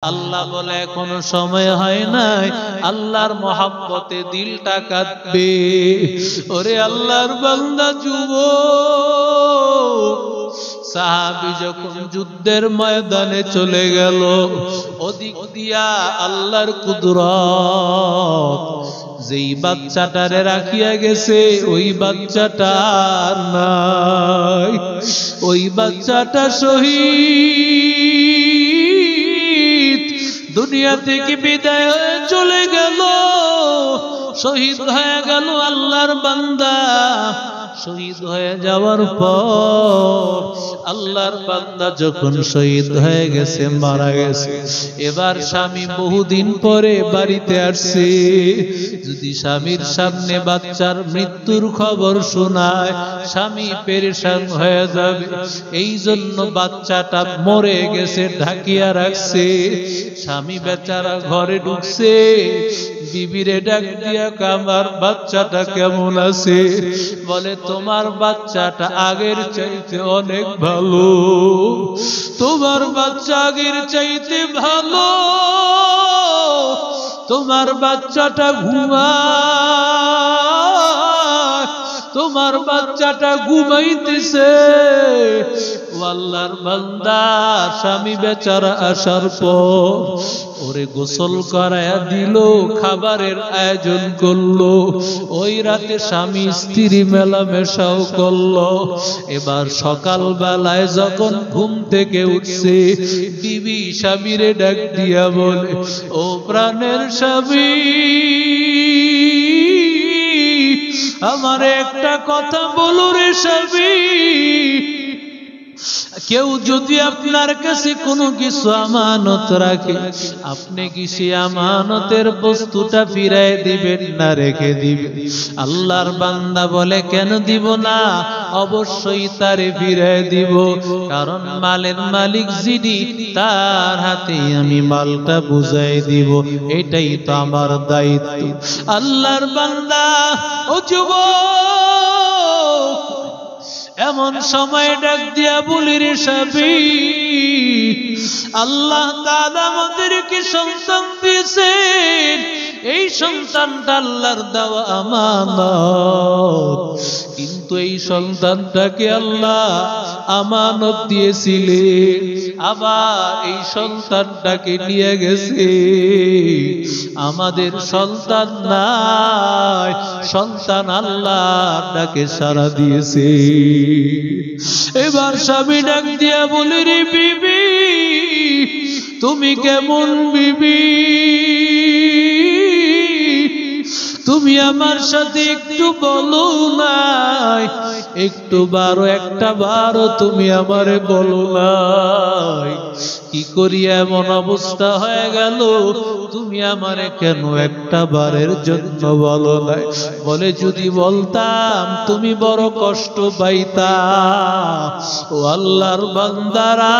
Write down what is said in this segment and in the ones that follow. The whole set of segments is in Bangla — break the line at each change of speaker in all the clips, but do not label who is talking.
আল্লাহ বলে এখনো সময় হয় নাই, আল্লাহর মহব্বতে দিলটা কাঁদবে। ওরে আল্লাহর বান্দা যুবক, সাহাবী যখন যুদ্ধের ময়দানে চলে গেল, ওদিক দিয়া আল্লাহর কুদরত যেই বাচ্চাটারে রাখিয়া গেছে ওই বাচ্চাটা আর নাই, ওই বাচ্চাটা শহীদ, দুনিয়া থেকে বিদায় হয়ে চলে গেল, শহীদ হয়ে গেল আল্লাহর বান্দা। শহীদ হয়ে যাওয়ার পর আল্লাহর বান্দা যখন শহীদ হয়ে গেছে, মারা গেছে, এবার স্বামী বহুদিন পরে বাড়িতে আসছে। যদি স্বামীর সামনে বাচ্চার মৃত্যুর খবর শোনায়, স্বামী পেরেশান হয়ে যাবে। এই জন্য বাচ্চাটা মরে গেছে ঢাকিয়া রাখছে। স্বামী বেচারা ঘরে ঢুকছে, বিবিরে ডাক দিয়া, আমার বাচ্চাটা কেমন আছে? বলে, তোমার বাচ্চাটা আগের চাইতে অনেক ভালো, তোমার বাচ্চা আগের চাইতে ভালো, তোমার বাচ্চাটা ঘুমায়, তোমার বাচ্চাটা ঘুমাইতেছে। আল্লাহর বান্দা স্বামী বেচারা আসার পর ওরে গোসল করায়া দিল, খাবারের আয়োজন করলো। ওই রাতে স্বামী স্ত্রী মেলামেশাও করলো। এবার সকাল বেলায় যখন ঘুম থেকে উঠছে, বিবি স্বামীরে ডাক দিয়া বলে, ও প্রাণের স্বামী, আমার একটা কথা বলো রে স্বামী, কেউ যদি আপনার কাছে কোনো কিছু আমানত রাখে, আপনি কি সে আমানতের বস্তুটা ফিরাই দিবেন না রেখে দিবেন? আল্লাহর বান্দা বলে, কেন দিব না, অবশ্যই তারে ফিরাই দিব, কারণ মালের মালিক যিনি, তার হাতে আমি মালটা বুঝাই দিব, এটাই তো আমার দায়িত্ব। আল্লাহর বান্দা, ও যুবক, এমন সময় ডাক দিয়া বলি রে স্বামী, আল্লাহ তাআলা আমাদেরকে সন্তান দিয়েছেন, এই সন্তানটা আল্লাহর দেওয়া আমানত, কিন্তু এই সন্তানটাকে আল্লাহ আমানত দিয়েছিলেন, আবার এই সন্তানটাকে নিয়ে গেছে। আমাদের সন্তান নাই, সন্তান আল্লাহর ডাকে সাড়া দিয়েছে। এবার স্বামী ডাক দিয়া বলে, রে বিবি, তুমি কেমন বিবি? তুমি আমার সাথে একটু বলো নাই, একটু বারো, একটা বারো তুমি আমারে বলো নাই, কি করি এমন অবস্থা হয়ে গেল, তুমি আমারে কেন একটা বারের জন্য বলো নাই? বলে, যদি বলতাম তুমি বড় কষ্ট পাইতা। ও আল্লাহর বান্দারা,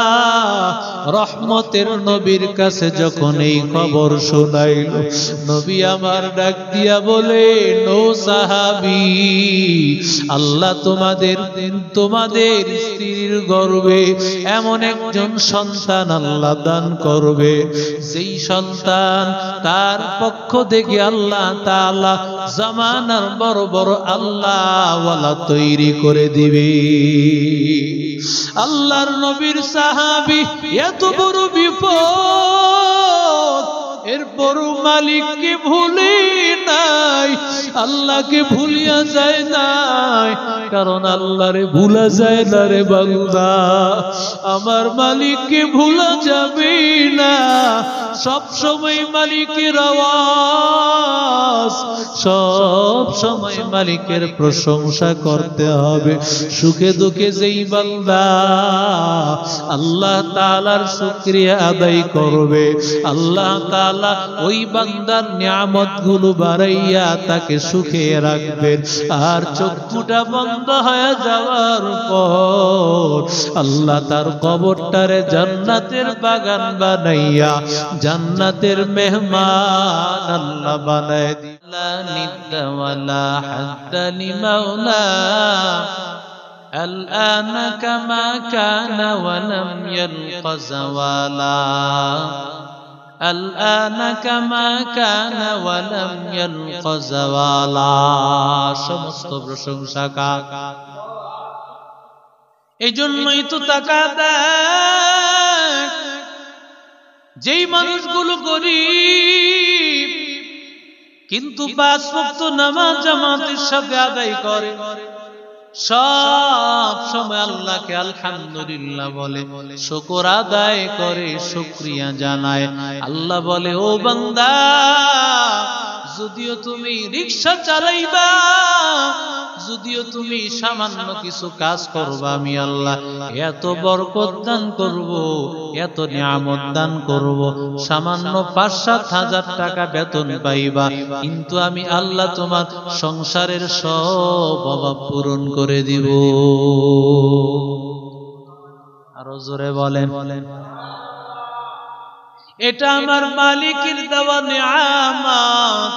রহমতের নবীর কাছে যখন এই খবর শোনাইল, নবী আমার ডাক দিয়া বলে, নো সাহাবী, আল্লাহ তোমাদের স্ত্রীর গর্ভে এমন একজন সন্তান আল্লাহ দান করবে, যেই সন্তান তার পক্ষ থেকে আল্লাহ তাআলা জামানার বড় বড় আল্লাহ ওয়ালা তৈরি করে দিবে। আল্লাহর নবীর সাহাবী এত বড় বিপদ, এরপর মালিককে ভুলে নাই, আল্লাহকে ভুলিয়া যায় নাই, কারণ আল্লাহরে ভুলা যায় না রে বান্দা, আমার মালিককে ভুলা যাবে না। সব সময় মালিকের আওয়াজ, সব সময় মালিকের প্রশংসা করতে হবে। সুখে দুঃখে যেই বান্দা আল্লাহ তাআলার শুকরিয়া আদায় করবে, আল্লাহ তাআলা ওই বান্দার নিয়ামতগুলো বাড়াইয়া তাকে সুখে রাখবেন। আর চক্ষুটা বন্ধ হয়ে যাওয়ার পর আল্লাহ তার কবরটারে জান্নাতের বাগান বানাইয়া জান্নাতের মেহমান আল্লাহ বানায় দিলা। নিদ্দা ওয়ালা হাদ্দা লিমাওলা الآن كما كان ولم يلق زوالا আলআনা কামা কানা ওয়া লাম ইয়ালকা যাওয়ালা। সমস্ত প্রশংসা কার? এই জন্যই তো তাকা দেখ, যেই মানুষগুলো গরিব কিন্তু 5 ওয়াক্ত নামাজ জামাতের সাথে আদায় করে, সব সময় আল্লাহকে আলহামদুলিল্লাহ বলে, শুকর আদায় করে, শুকরিয়া জানায়। আল্লাহ বলে, ও বান্দা, যদিও তুমি রিকশা চালাইবা, যদিও তুমি সামান্য কিছু কাজ করবা, আমি আল্লাহ এত বরকত দান করব, এত নিয়ামত দান করব, সামান্য 5-7 হাজার টাকা বেতন পাইবা, কিন্তু আমি আল্লাহ তোমার সংসারের সব অভাব পূরণ করে দিব। আরো জোরে বলেন, এটা আমার মালিকের দেওয়া নিয়ামত।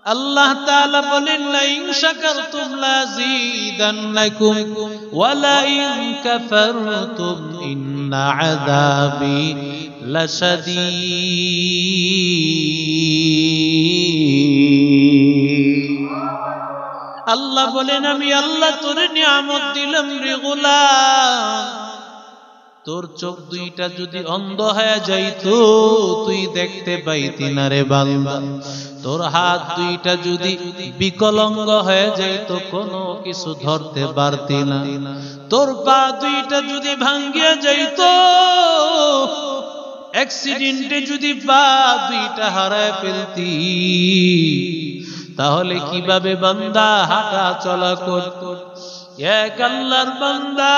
আল্লাহ তাআলা বলেন, লা ইন শাকারতুম লাযীদান্নাকুম ওয়া লা ইন কাফারতুম ইন্না আযাবি লাশাদীদ। আল্লাহ বলেন, আমি আল্লাহ তোর নিয়ামত দিলাম রে গোলাম, তোর চোখ দুইটা যদি অন্ধ হয়ে যাইতো তুই দেখতে পাইতি না রে বান্দা, তোর হাত দুইটা যদি বিকলাঙ্গ হয়ে যাইতো কোনো কিছু ধরতে পারতি না, তোর পা দুইটা যদি ভাঙ্গিয়া যাইতো, অ্যাক্সিডেন্টে যদি পা দুইটা হারায় ফেলতি, তাহলে কিভাবে বান্দা হাঁটা চলা করত? এক আল্লাহর বান্দা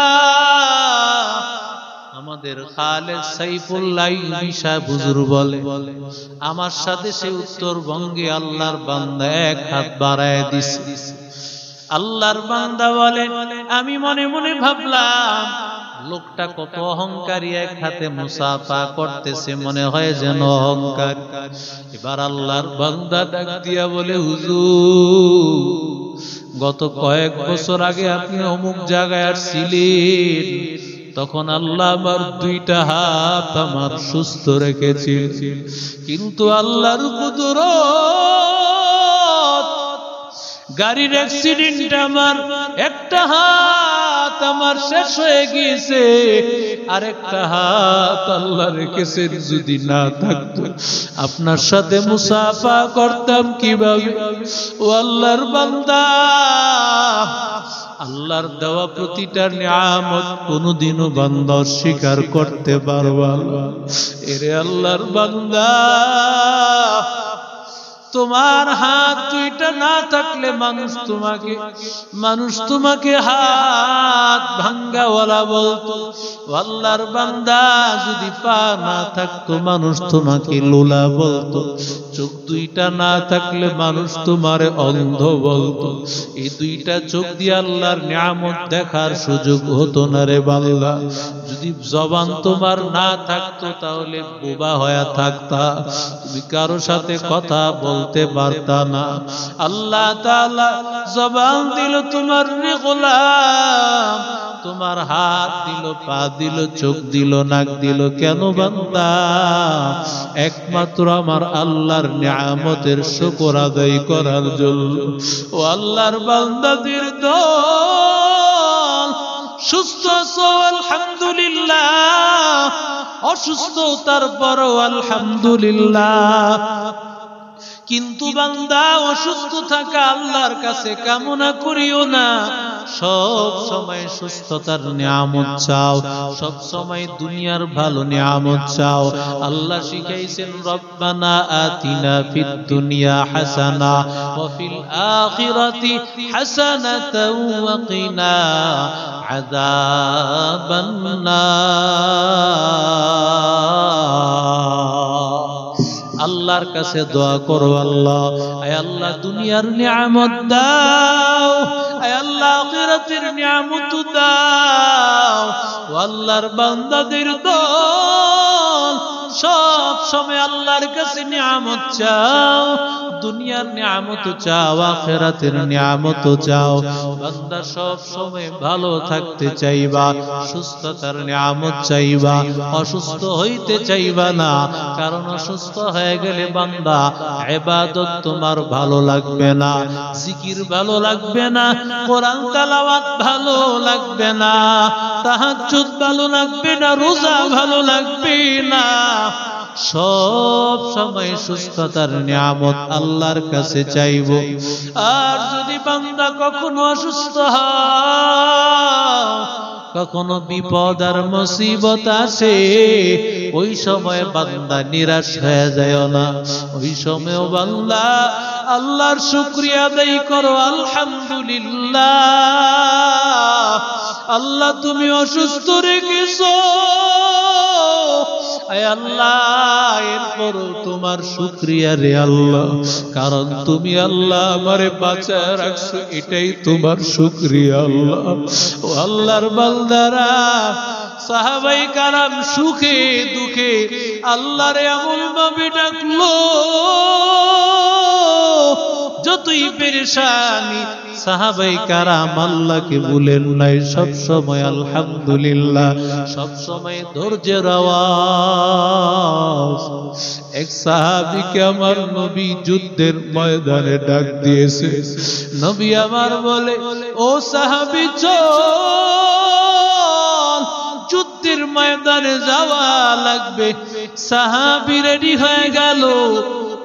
আমাদের খালেদ সাইফুল্লাহ ইসা হুজুর বলে, আমার সাথে সে উত্তরবঙ্গে আল্লাহর বান্দা এক হাত বাড়ায় দিছে। আল্লাহর বান্দা বলে, আমি মনে মনে ভাবলাম লোকটা কত অহংকারী, এক হাতে মুসাফা করতেছে, মনে হয় যেন অহংকার। এবার আল্লাহর বান্দা ডাক দিয়া বলে, হুজুর, গত কয়েক বছর আগে আপনি অমুক জায়গায় আসছিলেন, তখন আল্লাহ আমার দুইটা হাত আমার সুস্থ রেখেছেন, কিন্তু আল্লাহর কুদরত, গাড়ির অ্যাক্সিডেন্ট আমার একটা হাত আমার শেষ হয়ে গিয়েছে, আর একটা হাত আল্লাহ রেখেছেন, যদি না থাকতো আপনার সাথে মুসাফা করতাম কিভাবে? ও আল্লাহর বান্দা, আল্লাহর দেওয়া প্রতিটা নিয়ামত কোনদিনও বান্দা স্বীকার করতে পারবা না। এরে আল্লাহর বান্দা, তোমার হাত দুইটা না থাকলে মানুষ তোমাকে হাত ভাঙ্গাওয়ালা বলতো। আল্লাহর বান্দা, যদি পা না থাকতো মানুষ তোমাকে লোলা বলতো, চোখ দুইটা না থাকলে মানুষ তোমারে অন্ধ বলতো, এই দুইটা চোখ দিয়ে আল্লাহর নিয়ামত দেখার সুযোগ হতো না রে বান্দা। যদি জবান তোমার না থাকতো তাহলে বোবা হয়ে থাকতা, তুমি কারো সাথে কথা বলতে পারতা না। আল্লাহ তাআলা জবান দিল তোমার রে গোলাম, তোমার হাত দিল, পা দিল, চোখ দিল, নাক দিল, কেন বান্দা? একমাত্র আমার আল্লাহর নিয়ামতের শুকর আদায় করার জন্য। ও আল্লাহর বান্দাদের দল, সুস্থ আছো আলহামদুলিল্লাহ, অসুস্থ তারপরও আলহামদুলিল্লাহ। কিন্তু বান্দা, অসুস্থ থাকা আল্লাহর কাছে কামনা করিও না, সব সময় সুস্থতার নিয়ামত চাও, সব সময় দুনিয়ার ভালো নিয়ামত চাও। আল্লাহ শিখাইছেন, রব্বানা আতিনা ফিদ দুনিয়া হাসানা ওয়া ফিল আখিরাতি হাসানাতাও ওয়া কিনা আযাবান নার। আল্লাহর কাছে দোয়া করো, আল্লাহ, আয় আল্লাহ দুনিয়ার নিয়ামত দাও, আয় আল্লাহ আখিরাতের নিয়ামত দাও। ও আল্লাহর বান্দাদের দল, সব সময় আল্লাহর কাছে নিয়ামত চাও, দুনিয়ার নিয়ামত চাও, আখিরাতের নিয়ামত চাও। বান্দা সব সময় ভালো থাকতে চাইবা, সুস্থতার নিয়ামত চাইবা, অসুস্থ হইতে চাইবা না। কারণ অসুস্থ হয়ে গেলে বান্দা ইবাদত তোমার ভালো লাগবে না, জিকির ভালো লাগবে না, কোরআন তেলাওয়াত ভালো লাগবে না, তাহাজ্জুদ ভালো লাগবে না, রোজা ভালো লাগবে না। সব সময় সুস্থতার নিয়ামত আল্লাহর কাছে চাইবো। আর যদি বান্দা কখনো অসুস্থ হয়, কখনো বিপদ আর মুসিবত আসে, ওই সময় বান্দা নিরাশ হয়ে যায় না। ওই সময়ও বান্দা আল্লাহর শুকরিয়া আদায় করো, আলহামদুলিল্লাহ আল্লাহ তুমি অসুস্থ রেখেছো, আয় আল্লাহ এরপরও তোমার শুকরিয়া রে আল্লাহ, কারণ তুমি আল্লাহ আমারে বাঁচায় রাখছো, এটাই তোমার শুকরিয়া আল্লাহ। ও আল্লাহর বান্দারা, সাহাবায়ে কারাম সুখে দুঃখে আল্লাহর এমন ভাবে ডাকলো, যতই পেরেশানি সাহাবায়ে কারাম আল্লাহকে বলেন নাই, সব সময় আলহামদুলিল্লাহ, সব সময় ধৈর্যের আওয়াজ। এক সাহাবীকে আমার নবী যুদ্ধের ময়দানে ডাক দিয়েছে। নবী আমার বলে, ও সাহাবী চল, যুদ্ধের ময়দানে যাওয়া লাগবে। সাহাবী রেডি হয়ে গেল,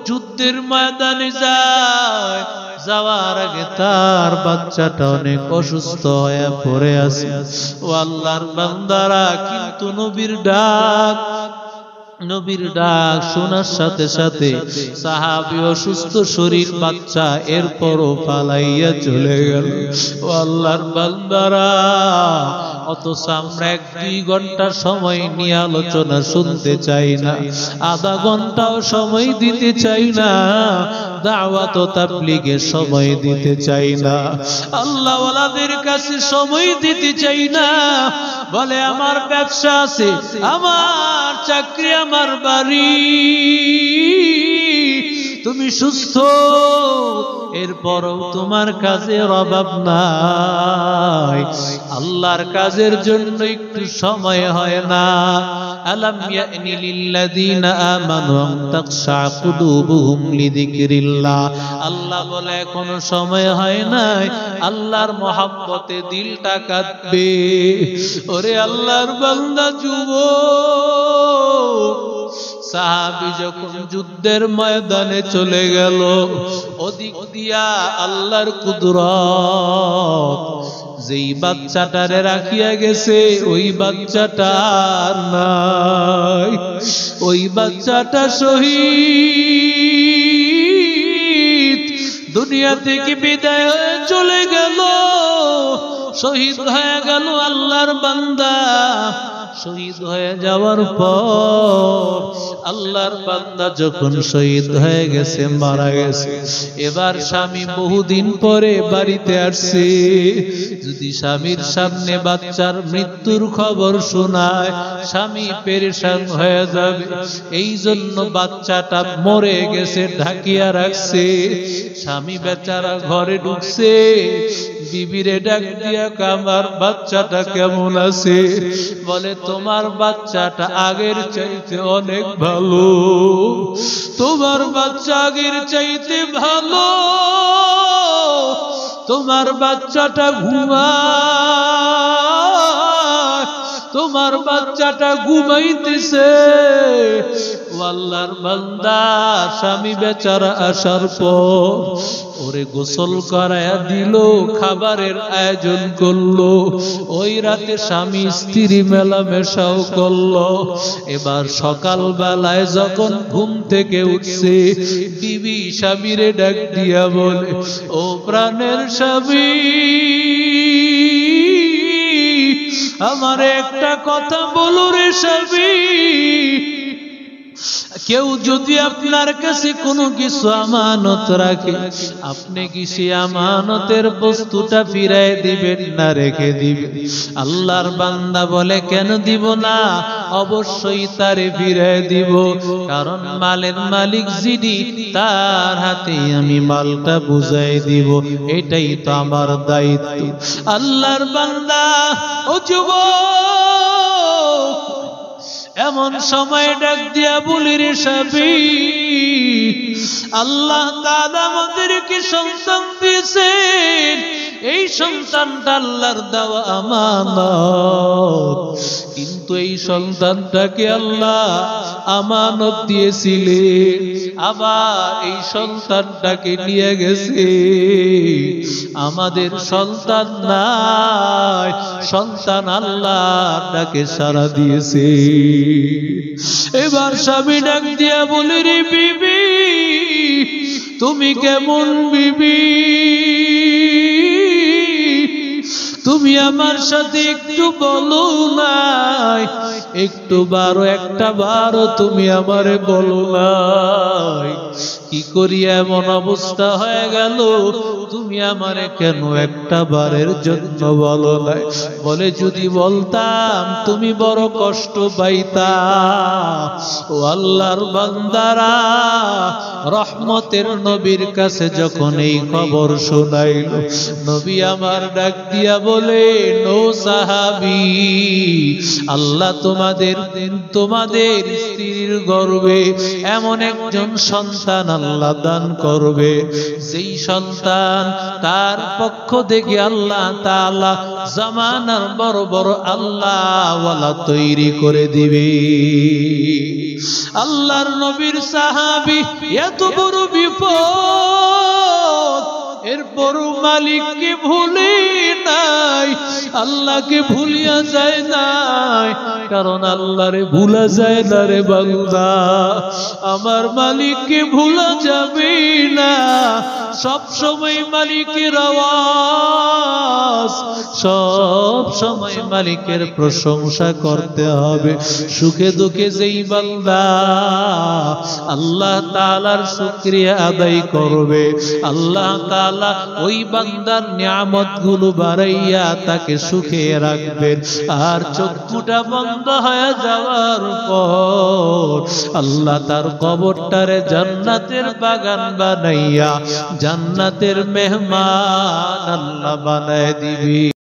যুদ্ধের ময়দানে যায়। যাওয়ার আগে তার বাচ্চাটা অনেক অসুস্থ হয়ে পড়ে আছে। ও আল্লাহর বান্দারা, কিন্তু নবীর ডাক শোনার সাথে সাথে সাহাবী অসুস্থ শরীর, বাচ্চা, এরপরও পালাইয়া চলে গেল। ও আল্লাহর বান্দারা, অথচ আমরা 1-2 ঘন্টা সময় নিয়ে আলোচনা শুনতে চাই না, আধা ঘন্টাও সময় দিতে চাই না, দাওয়াত ও তাবলীগের সময় দিতে চাই না, আল্লাহ ওয়ালাদের কাছে সময় দিতে চাই না। বলে আমার ব্যবসা আছে, আমার চাকরি, আমার বাড়ি, তুমি সুস্থ, এরপরও তোমার কাজের অভাব নাই, আল্লাহর কাজের জন্য একটু সময় হয় না। আলাম ইয়ানি লিল্লাযীনা আমানু আন তাখশা কুলুবুহুম লিযিকরিল্লাহ, আল্লাহ বলে এখনো সময় হয় নাই, আল্লাহর মহব্বতে দিলটা কাঁদবে। ওরে আল্লাহর বান্দা যুবক, সাহাবী যখন যুদ্ধের ময়দানে চলে গেল, ওদিক দিয়া আল্লাহর কুদরত, যেই বাচ্চাটারে রাখিয়া গেছে ওই বাচ্চাটা আর নাই, ওই বাচ্চাটা শহীদ, দুনিয়া থেকে বিদায় হয়ে চলে গেল, শহীদ হয়ে গেল আল্লাহর বান্দা। শহীদ হয়ে যাওয়ার পর আল্লাহর বান্দা যখন শহীদ হয়ে গেছে, মারা গেছে, এবার স্বামী বহুদিন পরে বাড়িতে আসছে। যদি স্বামীর সামনে বাচ্চার মৃত্যুর খবর শোনায়, স্বামী পেরেশান হয়ে যাবে। এই জন্য বাচ্চাটা মরে গেছে ঢাকিয়া রাখছে। স্বামী বেচারা ঘরে ঢুকছে, বিবিরে ডাক দিয়া, আমার বাচ্চাটা কেমন আছে? বলে তোমার বাচ্চাটা আগের চাইতে অনেক ভালো, তোমার বাচ্চা আগের চাইতে ভালো, তোমার বাচ্চাটা ঘুমায়, তোমার বাচ্চাটা ঘুমাইতেছে। আল্লাহর বান্দা, স্বামী বেচারা আসার পর ওরে গোসল করায়া দিল, খাবারের আয়োজন করলো, ওই রাতে স্বামী স্ত্রী মেলামেশাও করলো। এবার সকাল বেলায় যখন ঘুম থেকে উঠছে, বিবি স্বামীরে ডাক দিয়া বলে, ও প্রাণের স্বামী, আমার একটা কথা বলো রে স্বামী। কেউ যদি আপনার কাছে কোনো কিছু আমানত রাখে, আপনি কি সে আমানতের বস্তুটা ফিরায় দিবেন না রেখে দিবেন? আল্লাহর বান্দা বলে, কেন দিব না, অবশ্যই তারে ফিরায় দিব, কারণ মালের মালিক যিনি তার হাতে আমি মালটা বুঝাই দিব, এটাই তো আমার দায়িত্ব। আল্লাহর বান্দা, ও যুবক, এমন সময় ডাক দিয়া বলি, রে সাবি, আল্লাহ তাআলা আমাদেরকে সন্তান দিয়েছেন, এই সন্তানটা আল্লাহর দেওয়া আমানত, কিন্তু এই সন্তানটাকে আল্লাহ আমানত দিয়েছিলেন, আবার এই সন্তানটাকে নিয়ে গেছে। আমাদের সন্তান নাই, সন্তান আল্লাহর ডাকে সাড়া দিয়েছে। এবার স্বামী ডাক দিয়া বলে, রে বিবি, তুমি কেমন বিবি? তুমি আমার সাথে একটু বলো নাই, একটু বারো একটা বারো তুমি আমারে বলো নাই, কি করি এমন অবস্থা হয়ে গেল, তুমি আমারে কেন একটা বারের জন্য বলো নাই? বলে, যদি বলতাম তুমি বড় কষ্ট পাইতা। ও আল্লাহর বান্দারা, রহমতের নবীর কাছে যখন এই খবর শোনাইল, নবী আমার ডাক দিয়া বলে, নো সাহাবী, আল্লাহ তোমাদের স্ত্রীর গর্ভে এমন একজন সন্তান আল্লাহ দান করবে, যেই সন্তান তার পক্ষ থেকে আল্লাহ তাআলা জামানার বড় বড় আল্লাহ ওয়ালা তৈরি করে দিবে। আল্লাহর নবীর সাহাবী এত বড় বিপদ, এরপরও মালিককে ভুলে নাই, আল্লাহকে ভুলিয়া যায় নাই, কারণ আল্লাহরে ভুলা যায় না রে বান্দা, আমার মালিককে ভুলা যাবে না। সব সময় মালিকের আওয়াজ, সব সময় মালিকের প্রশংসা করতে হবে। সুখে দুঃখে যেই বান্দা আল্লাহ তাআলার শুকরিয়া আদায় করবে, আল্লাহ তাআলা ওই বান্দার নিয়ামতগুলো বাড়াইয়া তাকে সুখে রাখবেন। আর চক্ষুটা বন্ধ হয়ে যাওয়ার পর আল্লাহ তার কবরটারে জান্নাতের বাগান বানাইয়া জান্নাতের মেহমান আল্লাহ বানায় দিবি।